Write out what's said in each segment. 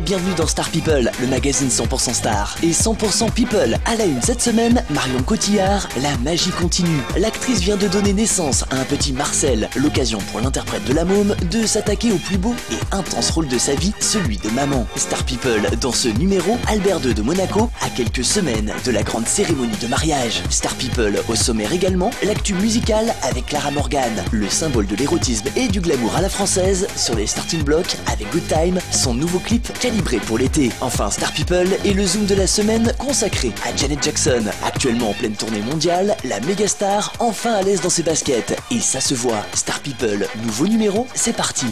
bienvenue dans Star People, le magazine 100% star. Et 100% People, à la une cette semaine, Marion Cotillard, la magie continue. L'actrice vient de donner naissance à un petit Marcel, l'occasion pour l'interprète de la môme de s'attaquer au plus beau et intense rôle de sa vie, celui de maman. Star People, dans ce numéro, Albert II de Monaco, à quelques semaines de la grande cérémonie de mariage. Star People, au sommaire également, l'actu musicale avec Clara Morgan, le symbole de l'érotisme et du glamour à la française, sur les starting blocks avec Good Time, son nouveau clip calibré pour l'été. Enfin, Star People et le zoom de la semaine consacré à Janet Jackson, actuellement en pleine tournée mondiale, la méga star enfin à l'aise dans ses baskets. Et ça se voit. Star People, nouveau numéro, c'est parti.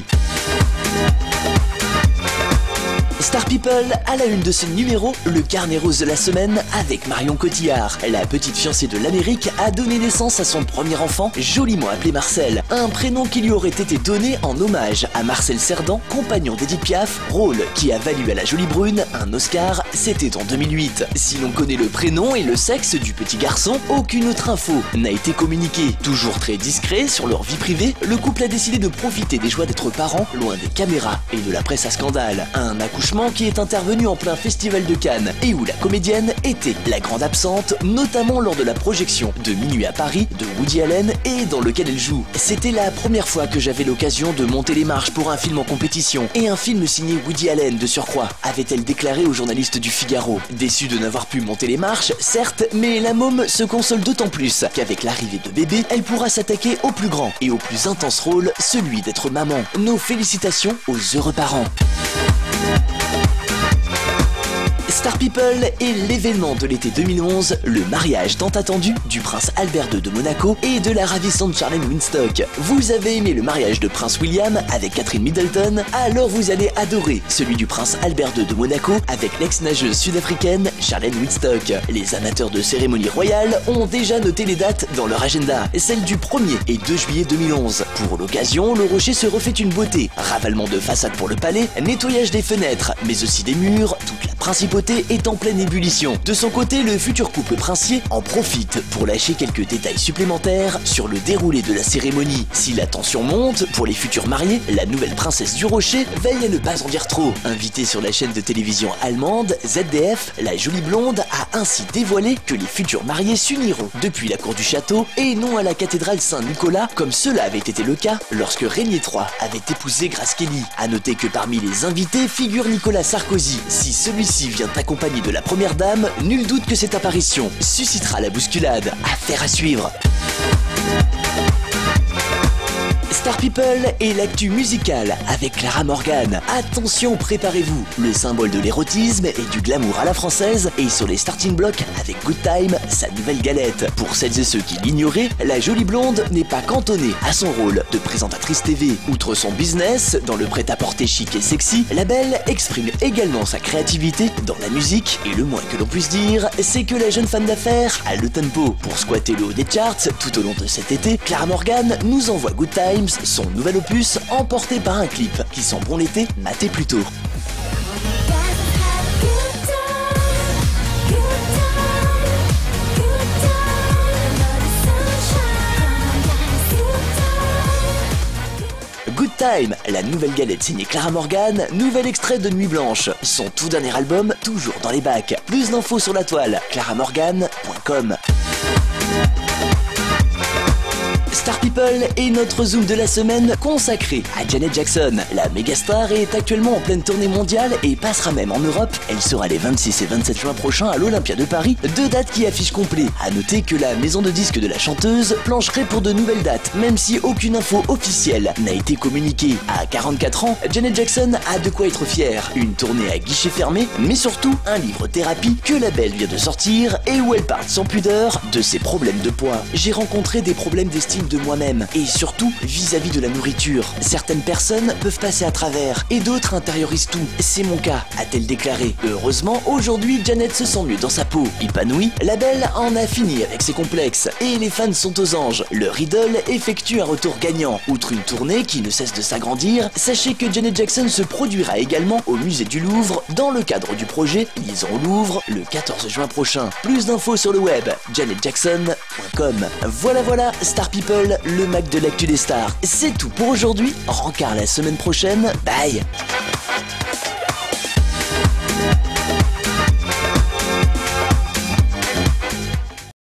Star People, à la une de ce numéro, le carnet rose de la semaine avec Marion Cotillard. La petite fiancée de l'Amérique a donné naissance à son premier enfant, joliment appelé Marcel. Un prénom qui lui aurait été donné en hommage à Marcel Cerdan, compagnon d'Edith Piaf, rôle qui a valu à la jolie brune un Oscar, c'était en 2008. Si l'on connaît le prénom et le sexe du petit garçon, aucune autre info n'a été communiquée. Toujours très discret sur leur vie privée, le couple a décidé de profiter des joies d'être parents, loin des caméras et de la presse à scandale. Un accouchement qui est intervenu en plein festival de Cannes et où la comédienne était la grande absente, notamment lors de la projection de Minuit à Paris de Woody Allen et dans lequel elle joue. C'était la première fois que j'avais l'occasion de monter les marches pour un film en compétition, et un film signé Woody Allen de surcroît, avait-elle déclaré aux journalistes du Figaro. Déçue de n'avoir pu monter les marches, certes, mais la môme se console d'autant plus qu'avec l'arrivée de bébé, elle pourra s'attaquer au plus grand et au plus intense rôle, celui d'être maman. Nos félicitations aux heureux parents. Star People est l'événement de l'été 2011, le mariage tant attendu du prince Albert II de Monaco et de la ravissante Charlène Winstock. Vous avez aimé le mariage de prince William avec Catherine Middleton, alors vous allez adorer celui du prince Albert II de Monaco avec l'ex-nageuse sud-africaine Charlène Winstock. Les amateurs de cérémonie royale ont déjà noté les dates dans leur agenda, celle du 1er et 2 juillet 2011. Pour l'occasion, le rocher se refait une beauté, ravalement de façade pour le palais, nettoyage des fenêtres, mais aussi des murs, toute la principauté est en pleine ébullition. De son côté, le futur couple princier en profite pour lâcher quelques détails supplémentaires sur le déroulé de la cérémonie. Si la tension monte pour les futurs mariés, la nouvelle princesse du Rocher veille à ne pas en dire trop. Invitée sur la chaîne de télévision allemande ZDF, la jolie blonde a ainsi dévoilé que les futurs mariés s'uniront depuis la cour du château et non à la cathédrale Saint-Nicolas comme cela avait été le cas lorsque Régnier III avait épousé Grace Kelly. A noter que parmi les invités figure Nicolas Sarkozy. Si celui-ci vient accompagné de la première dame, nul doute que cette apparition suscitera la bousculade. Affaire à suivre. Star People et l'actu musicale avec Clara Morgan. Attention, préparez-vous, le symbole de l'érotisme et du glamour à la française est sur les starting blocks avec Good Time, sa nouvelle galette. Pour celles et ceux qui l'ignoraient, la jolie blonde n'est pas cantonnée à son rôle de présentatrice TV. Outre son business, dans le prêt-à-porter chic et sexy, la belle exprime également sa créativité dans la musique, et le moins que l'on puisse dire, c'est que la jeune femme d'affaires a le tempo. Pour squatter le haut des charts tout au long de cet été, Clara Morgan nous envoie Good Times, son nouvel opus, emporté par un clip qui sent bon l'été, maté plus tôt. Good Time, la nouvelle galette signée Clara Morgan, nouvel extrait de Nuit Blanche, son tout dernier album, toujours dans les bacs. Plus d'infos sur la toile, claramorgan.com. Star People est notre zoom de la semaine consacré à Janet Jackson. La mégastar est actuellement en pleine tournée mondiale et passera même en Europe. Elle sera les 26 et 27 juin prochains à l'Olympia de Paris, 2 dates qui affichent complet. A noter que la maison de disques de la chanteuse plancherait pour de nouvelles dates, même si aucune info officielle n'a été communiquée. À 44 ans, Janet Jackson a de quoi être fière. Une tournée à guichet fermé, mais surtout un livre thérapie que la belle vient de sortir et où elle parle sans pudeur de ses problèmes de poids. J'ai rencontré des problèmes d'estime de moi-même et surtout vis-à-vis de la nourriture. Certaines personnes peuvent passer à travers et d'autres intériorisent tout. C'est mon cas, a-t-elle déclaré. Heureusement, aujourd'hui, Janet se sent mieux dans sa peau. Épanouie, la belle en a fini avec ses complexes et les fans sont aux anges. Leur idole effectue un retour gagnant. Outre une tournée qui ne cesse de s'agrandir, sachez que Janet Jackson se produira également au musée du Louvre dans le cadre du projet Liaison au Louvre le 14 juin prochain. Plus d'infos sur le web, janetjackson.com. Voilà, Star People, le Mac de l'actu des stars. C'est tout pour aujourd'hui. Rencard la semaine prochaine. Bye.